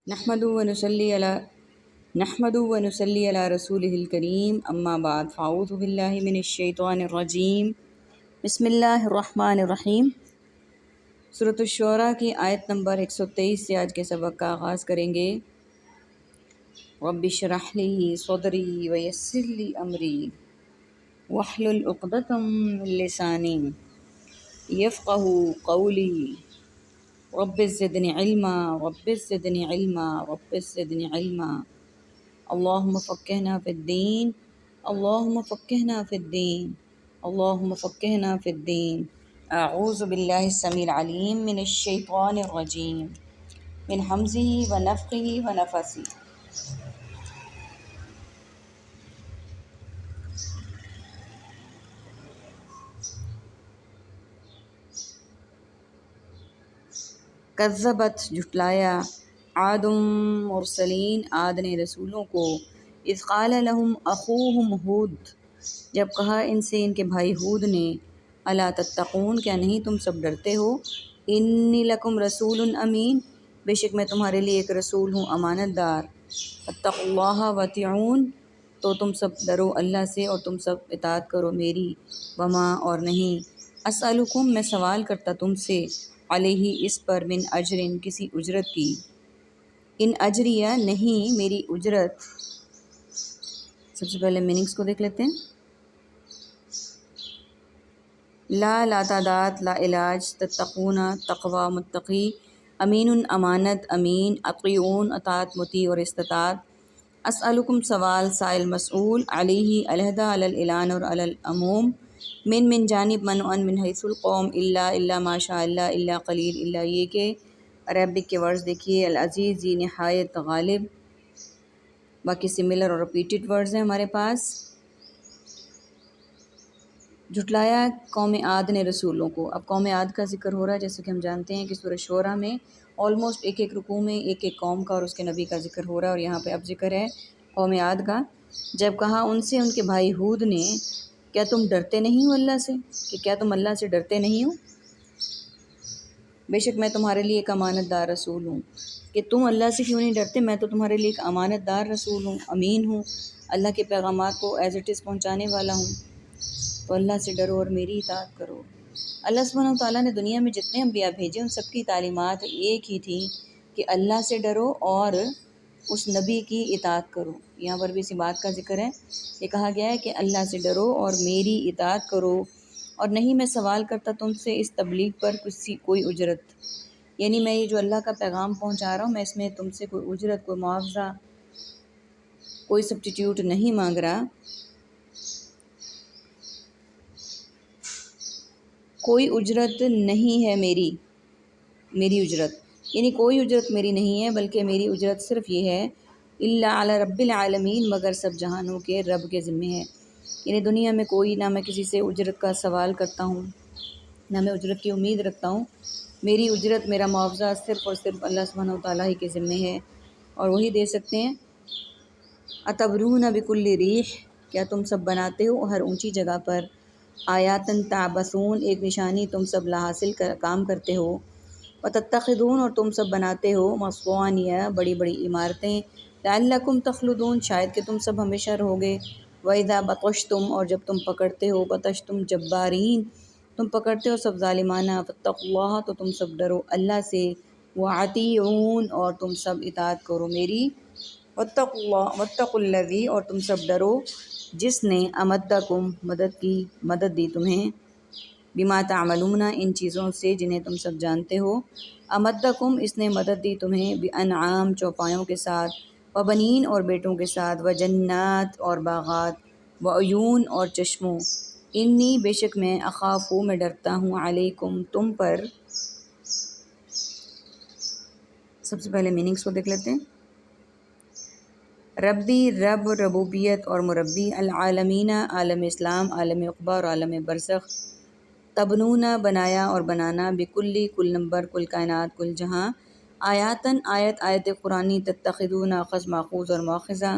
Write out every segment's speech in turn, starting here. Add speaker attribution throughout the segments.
Speaker 1: نحمد و نصلی علی رسولہ الکریم اما بعد فاعوذ باللہ من الشیطان الرجیم بسم اللہ الرحمن الرحیم۔ سورۃ الشعراء کی آیت نمبر 123 سے آج کے سبق کا آغاز کریں گے۔ رب اشرح لی صدری ویسر لی امری واحلل عقدۃ من لسانی یفقہوا قولی رب زدنی علما رب زدنی علما رب زدنی علما اللہم فقہنا فی الدین اللہم فقہنا فی الدین اللہم فقہنا فی الدین۔ اعوذ باللہ السمیع العلیم من الشیطان الرجیم من حمزہ ونفخہ ونفثہ۔ کذبت جھٹلایا عاد مرسلین عاد نے رسولوں کو، اذ قال لهم اخوہم ہود جب کہا ان سے ان کے بھائی ہود نے، الا تتقون کیا نہیں تم سب ڈرتے ہو، انی لکم رسول امین بے شک میں تمہارے لیے ایک رسول ہوں امانت دار، اتقوا اللہ واطیعون تو تم سب ڈرو اللہ سے اور تم سب اطاعت کرو میری، وما اور نہیں، اسألکم میں سوال کرتا تم سے، علیہ اس پر، من اجرن کسی اجرت کی، ان اجریہ نہیں میری اجرت۔ سب سے پہلے میننگس کو دیکھ لیتے ہیں۔ لا تعداد، لا علاج، تتقون تقوی متقی، امین امانت امین، اطیعون اطاعت مطیع اور استطاعت، اسألکم سوال سائل مسئول، علیہ علیحدہ، علی الاعلان اور علی العموم، من جانب منعن من حیث القوم، الا ما شاء اللہ، الا قلیل، الا یہ کہ، عربک کے ورڈز دیکھیے، العزیز یہ نہایت غالب، باقی سملر اور ریپیٹڈ ورڈز ہیں ہمارے پاس۔ جھٹلایا قوم عاد نے رسولوں کو، اب قوم عاد کا ذکر ہو رہا ہے، جیسے کہ ہم جانتے ہیں کہ سورہ شعراء میں آلموسٹ ایک ایک رکوع میں ایک ایک قوم کا اور اس کے نبی کا ذکر ہو رہا ہے، اور یہاں پہ اب ذکر ہے قوم عاد کا۔ جب کہا ان سے ان کے بھائی ہود نے، کیا تم ڈرتے نہیں ہو اللہ سے، کہ کیا تم اللہ سے ڈرتے نہیں ہو، بے شک میں تمہارے لیے ایک امانت دار رسول ہوں، کہ تم اللہ سے کیوں نہیں ڈرتے، میں تو تمہارے لیے ایک امانت دار رسول ہوں، امین ہوں، اللہ کے پیغامات کو ایز اٹ از پہنچانے والا ہوں، تو اللہ سے ڈرو اور میری اطاعت کرو۔ اللہ سبحانہ و تعالیٰ نے دنیا میں جتنے انبیاء بھیجے ان سب کی تعلیمات ایک ہی تھی کہ اللہ سے ڈرو اور اس نبی کی اطاعت کرو۔ یہاں پر بھی اسی بات کا ذکر ہے کہ کہا گیا ہے کہ اللہ سے ڈرو اور میری اطاعت کرو، اور نہیں میں سوال کرتا تم سے اس تبلیغ پر کوئی اجرت، یعنی میں یہ جو اللہ کا پیغام پہنچا رہا ہوں میں اس میں تم سے کوئی اجرت، کوئی معاوضہ، کوئی سبسٹیٹیوٹ نہیں مانگ رہا، کوئی اجرت نہیں ہے میری اجرت، یعنی کوئی اجرت میری نہیں ہے، بلکہ میری اجرت صرف یہ ہے، الا علی رب العالمین مگر سب جہانوں کے رب کے ذمہ ہے، یعنی دنیا میں کوئی، نہ میں کسی سے اجرت کا سوال کرتا ہوں، نہ میں اجرت کی امید رکھتا ہوں، میری اجرت، میرا معاوضہ صرف اور صرف اللہ سبحانہ و تعالیٰ ہی کے ذمہ ہے اور وہی دے سکتے ہیں۔ اتبنون بکل ریح کیا تم سب بناتے ہو ہر اونچی جگہ پر، آیاتن تعبثون ایک نشانی تم سب لا حاصل کام کرتے ہو، وتتخذون اور تم سب بناتے ہو، مصوانیہ بڑی بڑی عمارتیں، لعلکم تخلدون شاید کہ تم سب ہمیشہ رہو گے، وَإِذَا بَطَشْتُمْ اور جب تم پکڑتے ہو، بطشتم جبارین تم پکڑتے ہو سب ظالمانہ، فاتقوا اللہ تو تم سب ڈرو اللہ سے، وَأَطِیعُون اور تم سب اطاعت کرو میری، واتقوا الذی اور تم سب ڈرو جس نے امدکم مدد دی تمہیں، بما تعملون ان چیزوں سے جنہیں تم سب جانتے ہو، امدکم اس نے مدد دی تمہیں، بانعام چوپایوں کے ساتھ، وبنین اور بیٹوں کے ساتھ، وجنات اور باغات، وعیون اور چشموں، انی بے شک میں، اخافو میں ڈرتا ہوں، علیکم تم پر۔ سب سے پہلے میننگس کو دیکھ لیتے ہیں۔ ربی رب، ربوبیت اور مربی، العالمین عالم اسلام، عالم عقبہ اور عالم برزخ، تبنون بنایا اور بنانا، بکلی کل نمبر، کل کائنات، کل جہاں، آیاتن آیت قرآنی، تتخذون اخذ ماخوذ اور مواخذہ،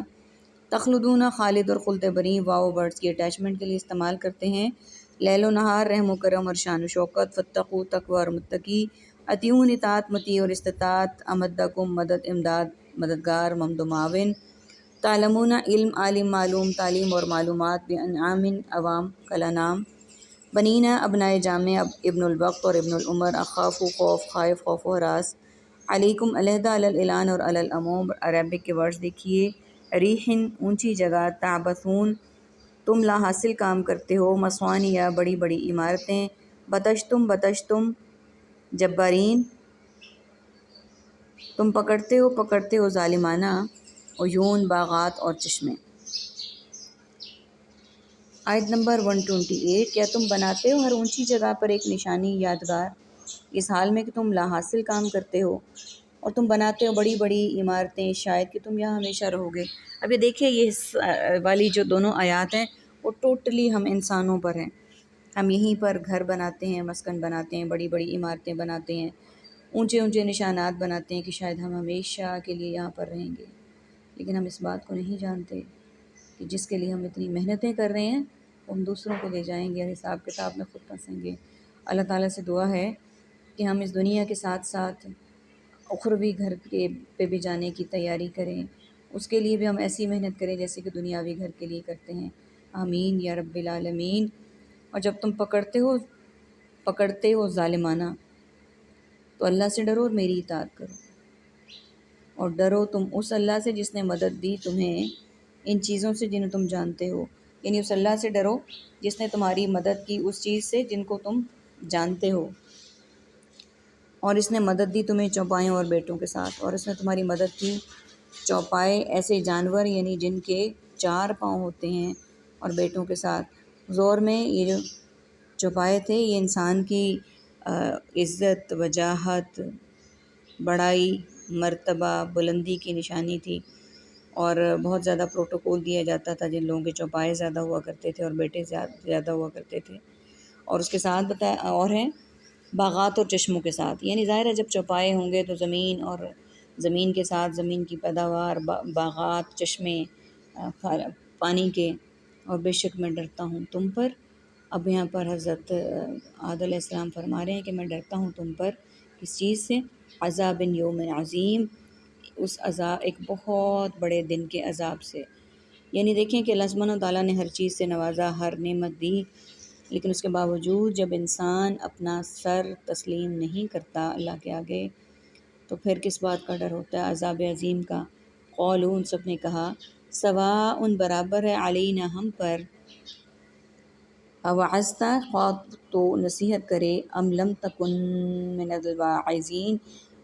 Speaker 1: تخلدون خالد اور خلد بری، واو ورڈز کی اٹیچمنٹ کے لیے استعمال کرتے ہیں، لیل و نہار، رحم و کرم اور شان و شوکت، فاتقوا تقوی اور متقی، اتیون اطاعت متی اور استطاعت امدکم مدد امداد مددگار ممد و معاون تعلمون علم عالم معلوم تعلیم اور معلومات بانعام عوام کلانام بنینا ابنائے جامع ابن الوقت اور ابن العمر اخاف خوف خائف خوف و ہراس علیکم علیحدہ علی الاعلان اور علی العموم عربک کے ورڈز دیکھیے ریحن اونچی جگہ تعبثون تم لا حاصل کام کرتے ہو مسوانیہ بڑی بڑی عمارتیں بتشتم جبارین تم پکڑتے ہو ظالمانہ عیون باغات اور چشمے۔ آیت نمبر 128 کیا تم بناتے ہو ہر اونچی جگہ پر ایک نشانی یادگار اس حال میں کہ تم لا حاصل کام کرتے ہو اور تم بناتے ہو بڑی بڑی عمارتیں شاید کہ تم یہاں ہمیشہ رہو گے۔ اب یہ دیکھیں یہ والی جو دونوں آیات ہیں وہ ٹوٹلی ہم انسانوں پر ہیں۔ ہم یہیں پر گھر بناتے ہیں مسکن بناتے ہیں بڑی بڑی عمارتیں بناتے ہیں اونچے اونچے نشانات بناتے ہیں کہ شاید ہم ہمیشہ کے لیے یہاں پر رہیں گے، لیکن ہم اس بات کو نہیں جانتے کہ جس کے لیے ہم اتنی محنتیں کر رہے ہیں وہ ہم دوسروں کو لے جائیں گے اور حساب کتاب میں خود پھنسیں گے۔ اللہ تعالیٰ سے دعا ہے کہ ہم اس دنیا کے ساتھ ساتھ اخروی گھر پہ بھی جانے کی تیاری کریں، اس کے لیے بھی ہم ایسی محنت کریں جیسے کہ دنیاوی گھر کے لیے کرتے ہیں۔ آمین یا رب العالمین۔ اور جب تم پکڑتے ہو ظالمانہ تو اللہ سے ڈرو اور میری اطاعت کرو، اور ڈرو تم اس اللہ سے جس نے مدد دی تمہیں ان چیزوں سے جنہیں تم جانتے ہو، یعنی اس اللہ سے ڈرو جس نے تمہاری مدد کی اس چیز سے جن کو تم جانتے ہو، اور اس نے مدد دی تمہیں چوپایوں اور بیٹوں کے ساتھ، اور اس نے تمہاری مدد کی چوپائے ایسے جانور یعنی جن کے 4 پاؤں ہوتے ہیں اور بیٹوں کے ساتھ۔ زور میں یہ جو چوپائے تھے یہ انسان کی عزت وجاہت بڑائی مرتبہ بلندی کی نشانی تھی، اور بہت زیادہ پروٹوکول دیا جاتا تھا جن لوگوں کے چوپائے زیادہ ہوا کرتے تھے اور بیٹے زیادہ ہوا کرتے تھے۔ اور اس کے ساتھ بتایا اور ہیں باغات اور چشموں کے ساتھ، یعنی ظاہر ہے جب چوپائے ہوں گے تو زمین اور زمین کے ساتھ زمین کی پیداوار باغات چشمے پانی کے، اور بے شک میں ڈرتا ہوں تم پر۔ اب یہاں پر حضرت آدم علیہ السلام فرما رہے ہیں کہ میں ڈرتا ہوں تم پر کس چیز سے؟ عذاب یوم عظیم، اس عذاب ایک بہت بڑے دن کے عذاب سے۔ یعنی دیکھیں کہ اللہ سبحانہ و تعالیٰ نے ہر چیز سے نوازا ہر نعمت دی، لیکن اس کے باوجود جب انسان اپنا سر تسلیم نہیں کرتا اللہ کے آگے تو پھر کس بات کا ڈر ہوتا ہے؟ عذاب عظیم کا۔ قولوا ان سب نے کہا سواء برابر ہے علینا ہم پر، اوعظت خواہ تو نصیحت کرے ام لم تکن من الواعظین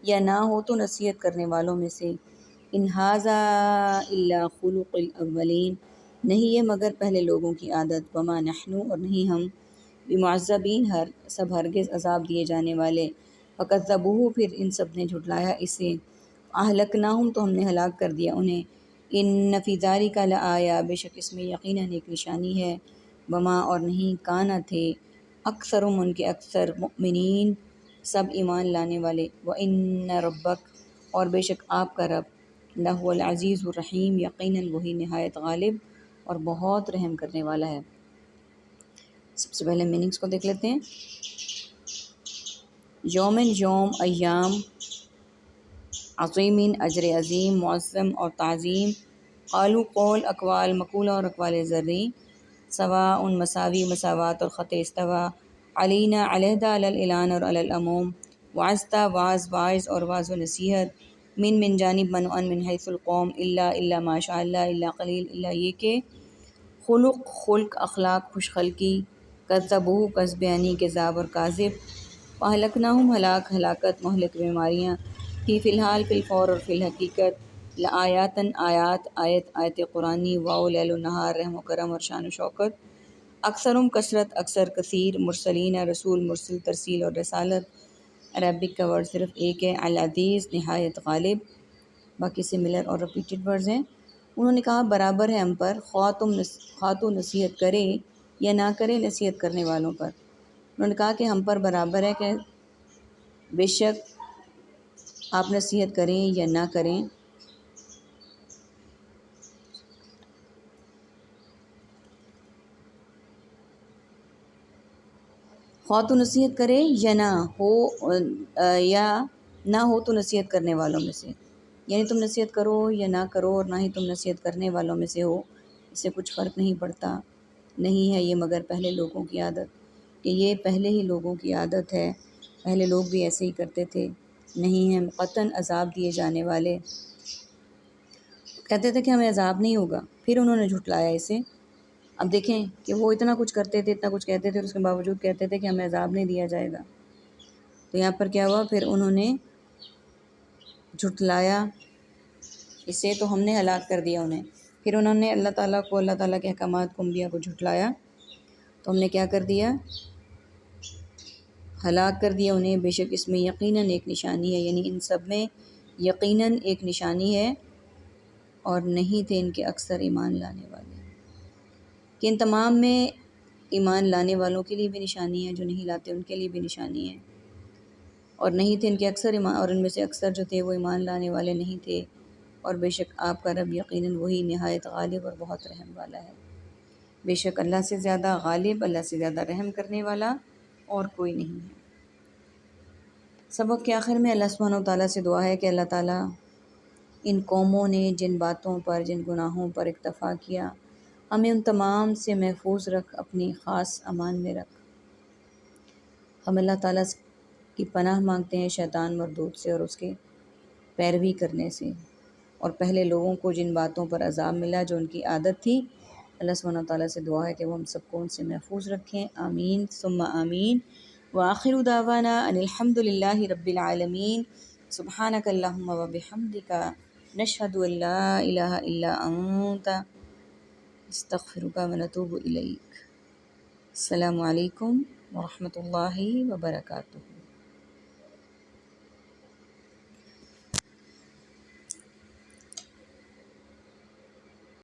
Speaker 1: یا نہ ہو تو نصیحت کرنے والوں میں سے، ان ھذا الا خلق الاولین نہیں یہ مگر پہلے لوگوں کی عادت، وما نحن اور نہیں ہم بمعذبین سب ہرگز عذاب دیے جانے والے، فکذبوہ پھر ان سب نے جھٹلایا اسے، اہلکناہم تو ہم نے ہلاک کر دیا انہیں، ان فی ذلک لآیہ بے شک اس میں یقیناً ایک نشانی ہے، وما اور نہیں کانا تھے اکثرهم ان کے اکثر مؤمنین سب ایمان لانے والے، وان ربک اور بے شک آپ کا رب لہو العزیز الرحیم یقیناً وہی نہایت غالب اور بہت رحم کرنے والا ہے۔ سب سے پہلے میننگز کو دیکھ لیتے ہیں۔ یومن یوم ایام، عظیمین اجر عظیم، معظم اور تعظیم، قالو قول اقوال مقولہ اور اقوال زرعی، سواء مساوی مساوات اور خط استوا، علینا علیحدہ علی الاعلان اور علی العموم، وعظتا واعظ اور واعظ و نصیحت، من جانب منوعاً من حیث القوم، الا ما شاء اللہ الا قلیل الا یہ کہ، خلق اخلاق خوش خلقی، کذبوہ کذب یعنی کذاب اور کاذب، فاہلکناہم ہلاکت مہلک بیماریاں، فی الحال فی الفور اور فی الحقیقت، لآیاتن آیت قرآنی، واو لیل و نہار رحم و کرم اور شان و شوکت، اکثرم کثرت اکثر کثیر، مرسلین رسول مرسل ترسیل اور رسالت، عربک کا ورڈ صرف ایک ہے، العزیز نہایت غالب، باقی سملر اور ریپیٹڈ ورڈز ہیں۔ انہوں نے کہا برابر ہے ہم پر خواہ تو نصیحت کرے یا نہ کرے نصیحت کرنے والوں پر، انہوں نے کہا کہ ہم پر برابر ہے کہ بے شک آپ نصیحت کریں یا نہ کریں، خواہ تو نصیحت کرے یا نہ ہو، یا نہ ہو تو نصیحت کرنے والوں میں سے، یعنی تم نصیحت کرو یا نہ کرو اور نہ ہی تم نصیحت کرنے والوں میں سے ہو، اس سے کچھ فرق نہیں پڑتا، نہیں ہے یہ مگر پہلے لوگوں کی عادت، کہ یہ پہلے ہی لوگوں کی عادت ہے، پہلے لوگ بھی ایسے ہی کرتے تھے، نہیں ہیں قطعاً عذاب دیے جانے والے۔ کہتے تھے کہ ہمیں عذاب نہیں ہوگا، پھر انہوں نے جھٹلایا اسے۔ اب دیکھیں کہ وہ اتنا کچھ کرتے تھے، اتنا کچھ کہتے تھے، اور اس کے باوجود کہتے تھے کہ ہمیں عذاب نہیں دیا جائے گا۔ تو یہاں پر کیا ہوا، پھر انہوں نے جھٹلایا اسے، تو ہم نے ہلاک کر دیا انہیں۔ پھر انہوں نے اللہ تعالیٰ کو، اللہ تعالیٰ کے احکامات کو، انبیاء کو جھٹلایا، تو ہم نے کیا کر دیا، ہلاک کر دیا انہیں۔ بے شک اس میں یقیناً ایک نشانی ہے، یعنی ان سب میں یقیناً ایک نشانی ہے، اور نہیں تھے ان کے اکثر ایمان لانے والے، کہ ان تمام میں ایمان لانے والوں کے لیے بھی نشانی ہے، جو نہیں لاتے ان کے لیے بھی نشانی ہے، اور نہیں تھے ان کے اکثر ایمان، اور ان میں سے اکثر جو تھے وہ ایمان لانے والے نہیں تھے، اور بے شک آپ کا رب یقیناً وہی نہایت غالب اور بہت رحم والا ہے۔ بے شک اللہ سے زیادہ غالب، اللہ سے زیادہ رحم کرنے والا اور کوئی نہیں ہے۔ سبق کے آخر میں اللہ سبحانہ و تعالیٰ سے دعا ہے کہ اللہ تعالیٰ ان قوموں نے جن باتوں پر، جن گناہوں پر اکتفا کیا، ہمیں ان تمام سے محفوظ رکھ، اپنی خاص امان میں رکھ۔ ہم اللہ تعالیٰ کی پناہ مانگتے ہیں شیطان مردود سے اور اس کے پیروی کرنے سے، اور پہلے لوگوں کو جن باتوں پر عذاب ملا جو ان کی عادت تھی، اللہ سبحانہ و تعالیٰ سے دعا ہے کہ وہ ہم سب کو ان سے محفوظ رکھیں، آمین ثم آمین۔ وآخر دعوانا ان الحمد للہ رب العالمین، سبحانک اللہم وبحمدک، نشہد ان لا الہ الا انت، استغفرک ونتوب الیک۔ السلام علیکم ورحمۃ اللہ وبرکاتہ۔